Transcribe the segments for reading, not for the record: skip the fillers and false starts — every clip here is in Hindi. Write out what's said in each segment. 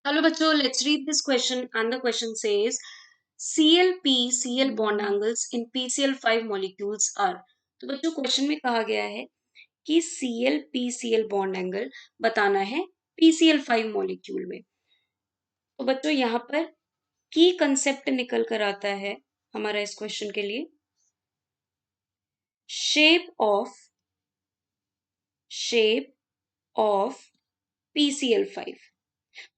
Hello बच्चों, let's read this question and the question says Cl bond angles in PCl5 molecules are। तो बच्चों क्वेश्चन में कहा गया है कि Cl बॉन्ड एंगल बताना है PCl5 मॉलिक्यूल में। तो बच्चों यहाँ पर की कंसेप्ट निकल कर आता है हमारा इस क्वेश्चन के लिए शेप ऑफ PCl5।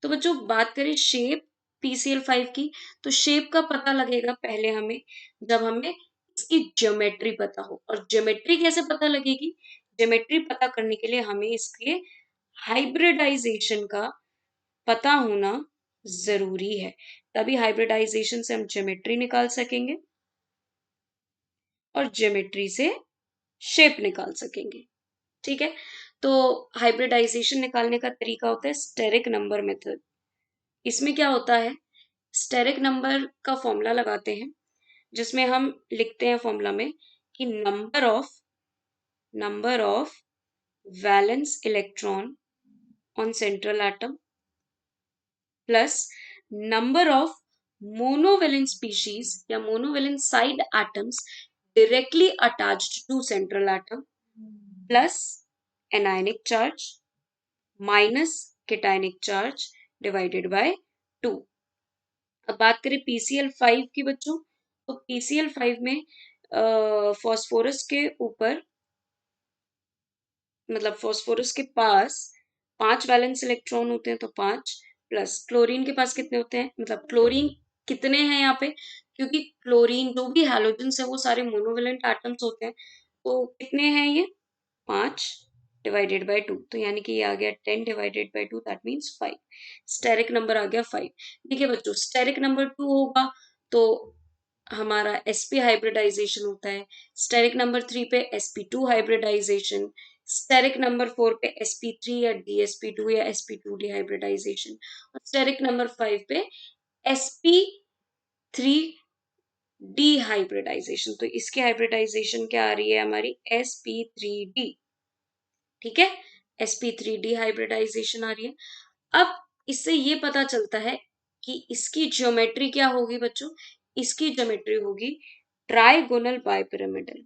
तो बच्चों बात करें शेप PCl5 की, तो शेप का पता लगेगा पहले हमें जब हमें इसकी ज्योमेट्री पता हो। और ज्योमेट्री कैसे पता लगेगी? ज्योमेट्री पता करने के लिए हमें इसके हाइब्रिडाइजेशन का पता होना जरूरी है, तभी हाइब्रिडाइजेशन से हम ज्योमेट्री निकाल सकेंगे और ज्योमेट्री से शेप निकाल सकेंगे। ठीक है, तो हाइब्रिडाइजेशन निकालने का तरीका होता है स्टेरिक नंबर मेथड। इसमें क्या होता है, स्टेरिक नंबर का फॉर्मूला लगाते हैं जिसमें हम लिखते हैं फॉर्मूला में कि number of valence electron on central atom plus number of monovalent species या monovalent side atoms directly attached to central atom plus anionic charge minus cationic charge divided by 2। अब बात करें PCl5 की बच्चों, तो PCl5 में फॉस्फोरस के ऊपर मतलब फॉस्फोरस के पास 5 वैलेंस इलेक्ट्रॉन होते हैं, तो 5 प्लस क्लोरीन के पास कितने होते हैं, मतलब क्लोरीन कितने हैं यहाँ पे, क्योंकि क्लोरीन जो भी हैलोजेंस है वो सारे मोनोवेलेंट एटम्स होते हैं, तो कितने हैं ये 5 डिवाइडेड बाय 2, तो यानी कि ये आ गया 10 divided by 2, that means 5। Steric number आ गया 5। देखिए बच्चों स्टेरिक नंबर 2 होगा तो हमारा sp हाइब्रिडाइजेशन होता है, स्टेरिक नंबर 3 पे sp2 हाइब्रिडाइजेशन, स्टेरिक नंबर 4 पे sp3 या dsp2 या sp2 डिहाइब्रिडाइजेशन, और स्टेरिक नंबर 5 पे sp3 डिहाइब्रिडाइजेशन। तो इसकी हाइब्रिडाइजेशन क्या आ रही है हमारी sp3d। ठीक है, sp3 डिहाइब्रिडाइजेशन आ रही है। अब इससे ये पता चलता है कि इसकी ज्योमेट्री क्या होगी बच्चों, इसकी ज्योमेट्री होगी ट्राइगोनल बाइपिरामिडल।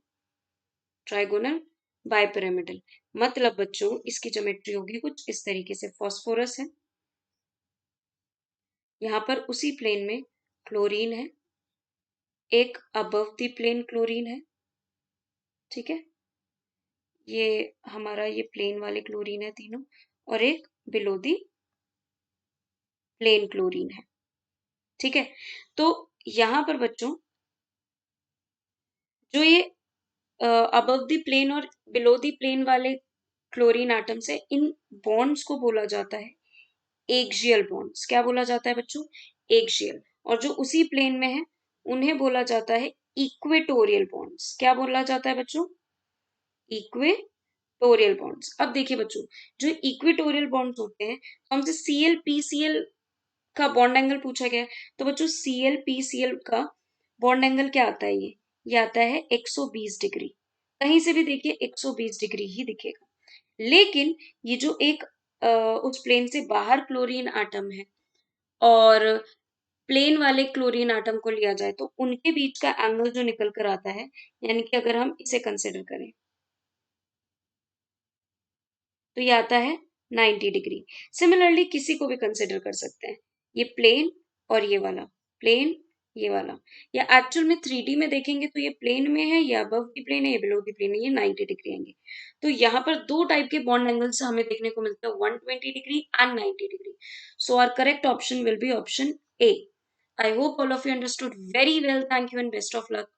ट्राइगोनल बाइपिरामिडल मतलब बच्चों इसकी ज्योमेट्री होगी कुछ इस तरीके से। फॉस्फोरस है, यहाँ पर उसी प्लेन में क्लोरीन है, एक अबव द प्लेन क्लोरीन है, ठीक है, ये हमारा ये प्लेन वाले क्लोरीन है तीनों, और एक बिलो दी प्लेन क्लोरीन है। ठीक है, तो यहां पर बच्चों जो ये अबव द प्लेन और बिलो द प्लेन वाले क्लोरीन एटम्स है, इन बॉन्ड्स को बोला जाता है एक्सियल बॉन्ड्स। क्या बोला जाता है बच्चों? एक्सियल। और जो उसी प्लेन में है उन्हें बोला जाता है इक्वेटोरियल बॉन्ड्स। क्या बोला जाता है बच्चों? Equatorial bonds. अब देखिए बच्चों, जो इक्वेटोरियल बॉन्ड्स होते हैं, तो हमसे सीएल पीसीएल का बॉन्ड एंगल पूछा गया है, तो बच्चों सीएल पीसीएल का बॉन्ड एंगल क्या आता है? ये आता है 120 डिग्री। कहीं से भी देखिए 120 डिग्री ही दिखेगा। लेकिन ये जो एक उस प्लेन से बाहर क्लोरीन एटम है और प्लेन वाले क्लोरीन एटम को लिया जाए तो उनके बीच का एंगल जो निकल कर आता है, यानी कि अगर हम इसे कंसिडर करें तो ये आता है 90 डिग्री। सिमिलरली किसी को भी कंसिडर कर सकते हैं, ये प्लेन और ये वाला प्लेन, ये वाला, या एक्चुअल में 3D में देखेंगे तो ये प्लेन में है, ये अबव की प्लेन है, ये बिलो की प्लेन है, ये 90 डिग्री आएंगे। तो यहाँ पर दो टाइप के बॉन्ड एंगल्स हमें देखने को मिलता है, 120 degree and 90 degree. So our correct option will be option A. I hope all of you understood very well. Thank you and best of luck.